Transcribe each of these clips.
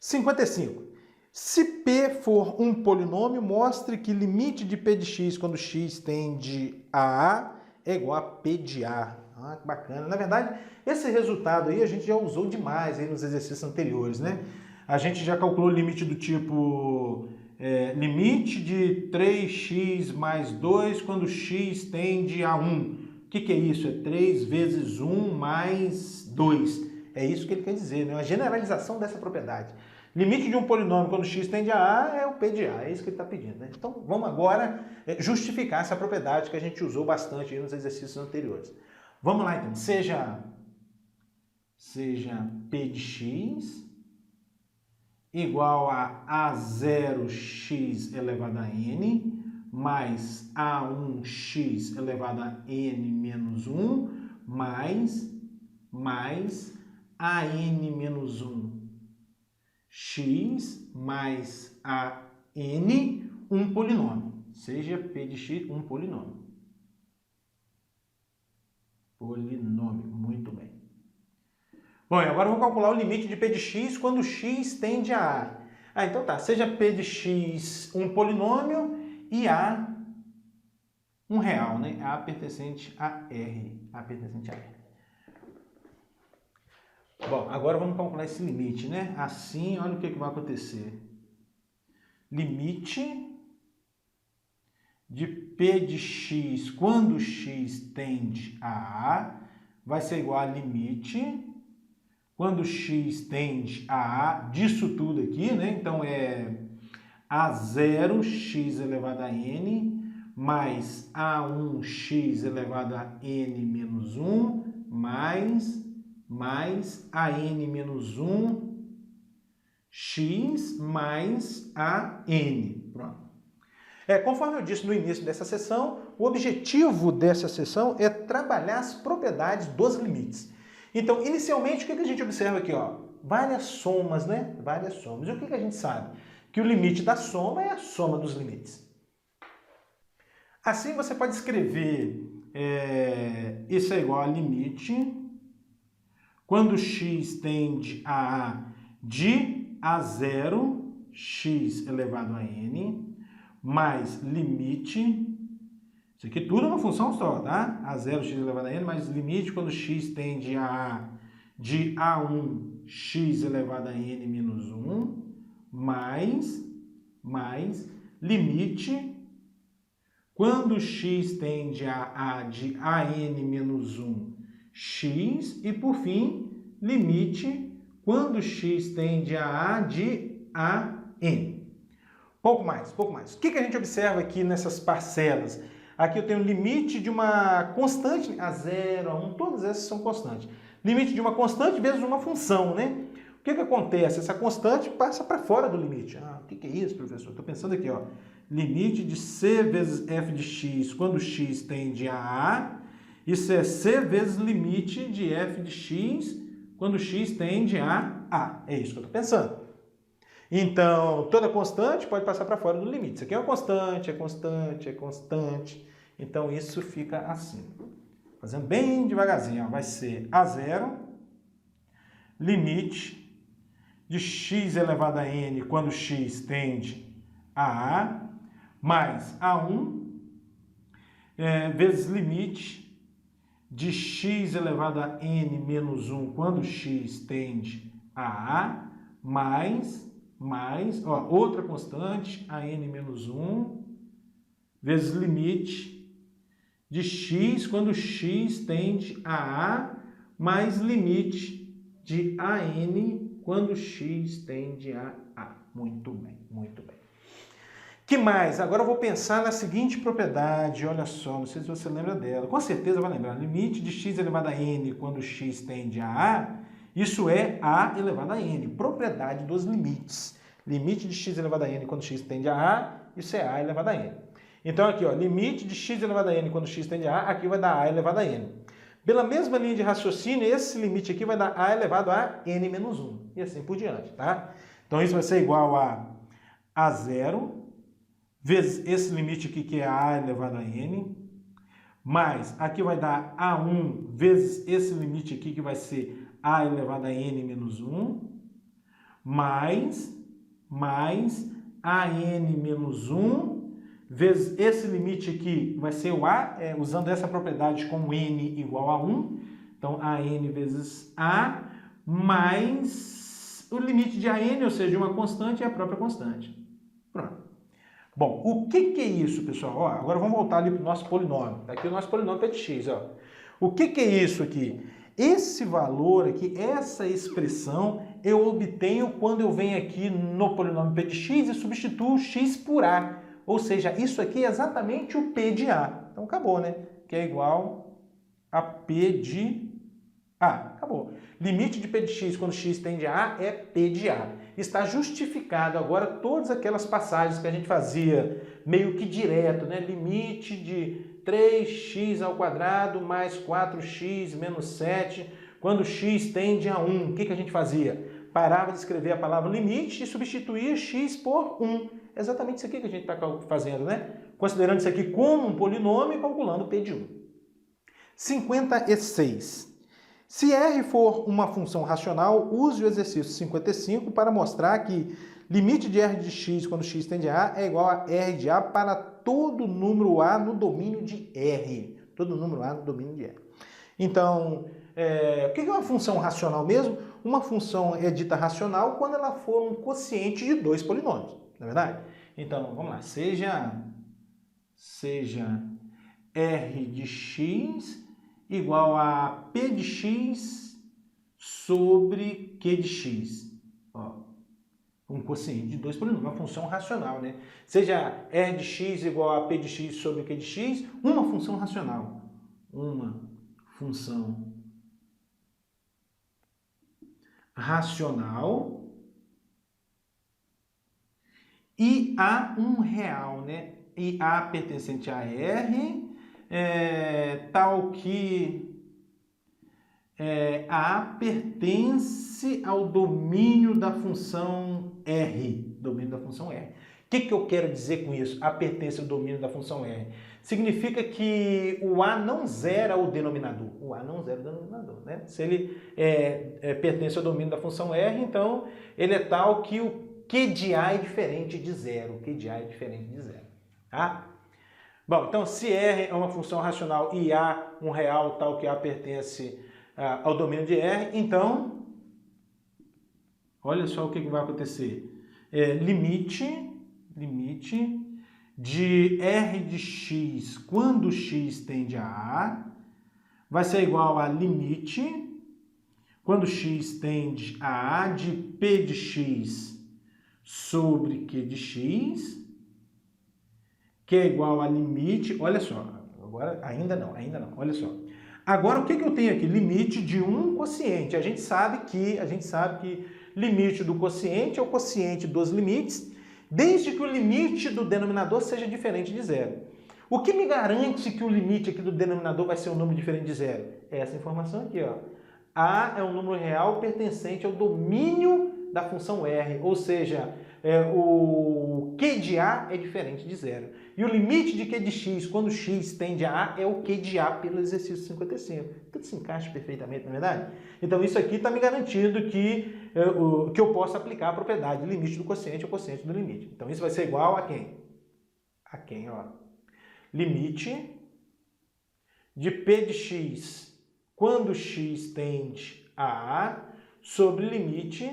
55. Se P for um polinômio, mostre que limite de P de x quando x tende a A é igual a P de A. Ah, que bacana. Na verdade, esse resultado aí a gente já usou demais aí nos exercícios anteriores, né? A gente já calculou o limite do tipo limite de 3x mais 2 quando x tende a 1. O que é isso? É 3 vezes 1 mais 2. É isso que ele quer dizer, né? Uma generalização dessa propriedade. Limite de um polinômio quando x tende a A é o P de A, é isso que ele está pedindo, né? Então vamos agora justificar essa propriedade que a gente usou bastante aí nos exercícios anteriores. Vamos lá então, seja P de x igual a A0x elevado a n mais A1x elevado a n menos 1 mais AN menos 1 x mais a n, um polinômio. Seja P de x um polinômio. Polinômio, muito bem. Bom, e agora eu vou calcular o limite de P de x quando x tende a A. Ah, então tá. Seja P de x um polinômio e A um real, né? A pertencente a R. A pertencente a R. Bom, agora vamos calcular esse limite, né? Assim, olha o que vai acontecer. Limite de P de x quando x tende a A vai ser igual a limite quando x tende a A disso tudo aqui, né? Então é A0x elevado a n mais A1x elevado a n menos 1 mais AN menos 1 x mais AN. Pronto. Conforme eu disse no início dessa sessão, o objetivo dessa sessão é trabalhar as propriedades dos limites. Então, inicialmente, o que a gente observa aqui? Ó? Várias somas, né? Várias somas. E o que a gente sabe? Que o limite da soma é a soma dos limites. Assim, você pode escrever isso é igual a limite quando x tende a A de A0, x elevado a n, mais limite, isso aqui tudo é uma função só, tá? A0, x elevado a n, mais limite quando x tende a A de A1, x elevado a n menos 1, mais limite quando x tende a de AN menos 1, x, e por fim, limite quando x tende a de AN. Pouco mais. O que a gente observa aqui nessas parcelas? Aqui eu tenho o limite de uma constante, A0, A1, todas essas são constantes. Limite de uma constante vezes uma função, né? O que acontece? Essa constante passa para fora do limite. Ah, o que é isso, professor? Estou pensando aqui, ó. Limite de c vezes f de x quando x tende a A. Isso é c vezes limite de f de x quando x tende a A. É isso que eu estou pensando. Então, toda constante pode passar para fora do limite. Isso aqui é uma constante, é constante. Então, isso fica assim. Fazendo bem devagarzinho, ó. Vai ser A0, limite de x elevado a n quando x tende a A, mais A1, vezes limite de x elevado a n menos 1 quando x tende a A, mais outra constante, a n menos 1, vezes limite de x quando x tende a A, mais limite de AN quando x tende a A. Muito bem, muito bem. Que mais? Agora eu vou pensar na seguinte propriedade, olha só, não sei se você lembra dela. Com certeza vai lembrar. Limite de x elevado a n quando x tende a A, isso é A elevado a n, propriedade dos limites. Limite de x elevado a n quando x tende a A, isso é A elevado a n. Então aqui, ó, limite de x elevado a n quando x tende a A, aqui vai dar A elevado a n. Pela mesma linha de raciocínio, esse limite aqui vai dar A elevado a n menos 1. E assim por diante, tá? Então isso vai ser igual a A0, vezes esse limite aqui que é A elevado a n, mais aqui vai dar A1 vezes esse limite aqui que vai ser A elevado a n menos 1, mais AN menos 1 vezes esse limite aqui vai ser o A, usando essa propriedade com N igual a 1. Então, AN vezes A mais o limite de AN, ou seja, uma constante e a própria constante. Pronto. Bom, o que é isso, pessoal? Ó, agora vamos voltar ali para o nosso polinômio. Está aqui o nosso polinômio P de x. Ó. O que é isso aqui? Esse valor aqui, essa expressão, eu obtenho quando eu venho aqui no polinômio P de x e substituo x por A. Ou seja, isso aqui é exatamente o P de A. Então acabou, né? Que é igual a P de A. Acabou. Limite de P de x quando x tende a A é P de A. Está justificado agora todas aquelas passagens que a gente fazia meio que direto, né? Limite de 3x ao quadrado mais 4x menos 7, quando x tende a 1. O que a gente fazia? Parava de escrever a palavra limite e substituía x por 1. É exatamente isso aqui que a gente está fazendo, né? Considerando isso aqui como um polinômio e calculando P de 1. 56. Se R for uma função racional, use o exercício 55 para mostrar que limite de R de x quando x tende a A é igual a R de A para todo número A no domínio de R. Todo número A no domínio de R. Então, o que é uma função racional mesmo? Uma função é dita racional quando ela for um quociente de dois polinômios, não é verdade? Então, vamos lá. Seja R de x igual a P de x sobre Q de x. Ó, um quociente de dois polinômios, uma função racional, né? Seja R de x igual a P de x sobre Q de x, uma função racional. Uma função racional e A um real, né? E A pertencente a R, tal que A pertence ao domínio da função R. Domínio da função R. O que eu quero dizer com isso? A pertence ao domínio da função R. Significa que o A não zera o denominador. O A não zera o denominador, né? Se ele pertence ao domínio da função R, então ele é tal que o Q de A é diferente de zero. O Q de A é diferente de zero. Tá? Bom, então se R é uma função racional e A um real tal que A pertence ao domínio de R, então, olha só o que vai acontecer. Limite de R de x quando x tende a A vai ser igual a limite quando x tende a A de P de x sobre Q de x, que é igual a limite, olha só, agora ainda não, olha só. Agora o que eu tenho aqui? Limite de um quociente. A gente sabe que limite do quociente é o quociente dos limites, desde que o limite do denominador seja diferente de zero. O que me garante que o limite aqui do denominador vai ser um número diferente de zero? É essa informação aqui, ó. A é um número real pertencente ao domínio da função R, ou seja, o Q de A é diferente de zero. E o limite de Q de x, quando x tende a A, é o Q de A pelo exercício 55. Tudo se encaixa perfeitamente, não é verdade? Então isso aqui está me garantindo que eu posso aplicar a propriedade limite do quociente ao quociente do limite. Então isso vai ser igual a quem? A quem, ó? Limite de P de x quando x tende a A sobre limite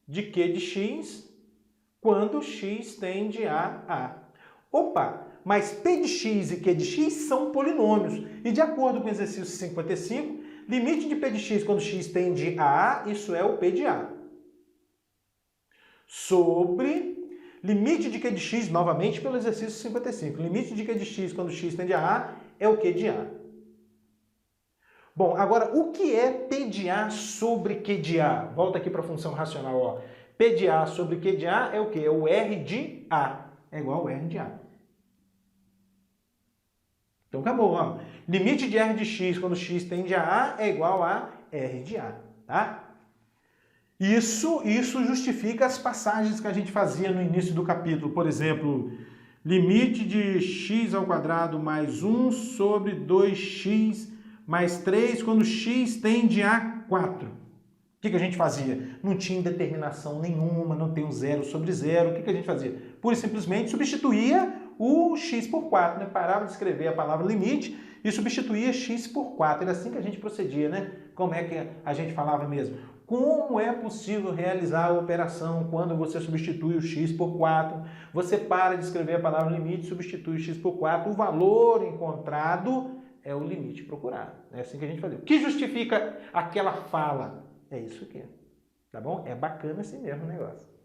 de Q de x quando x tende a A. Opa, mas P de x e Q de x são polinômios. E de acordo com o exercício 55, limite de P de x quando x tende a A, isso é o P de A. Sobre limite de Q de x, novamente pelo exercício 55. Limite de Q de x quando x tende a A é o Q de A. Bom, agora, o que é P de A sobre Q de A? Volta aqui para a função racional, ó. P de A sobre Q de A é o quê? É o R de A. É igual ao R de A. Então, acabou, ó. Limite de R de x quando x tende a A é igual a R de A, tá? Isso justifica as passagens que a gente fazia no início do capítulo. Por exemplo, limite de x ao quadrado mais 1 sobre 2x mais 3 quando x tende a 4. O que a gente fazia? Não tinha indeterminação nenhuma, não tem um zero sobre zero. O que a gente fazia? Pura e simplesmente substituía o x por 4, né? Parava de escrever a palavra limite e substituía x por 4. Era assim que a gente procedia, né? Como é que a gente falava mesmo? Como é possível realizar a operação quando você substitui o x por 4? Você para de escrever a palavra limite, substitui o x por 4. O valor encontrado é o limite procurado. É assim que a gente fazia. O que justifica aquela fala? É isso aqui. Tá bom? É bacana assim mesmo o negócio.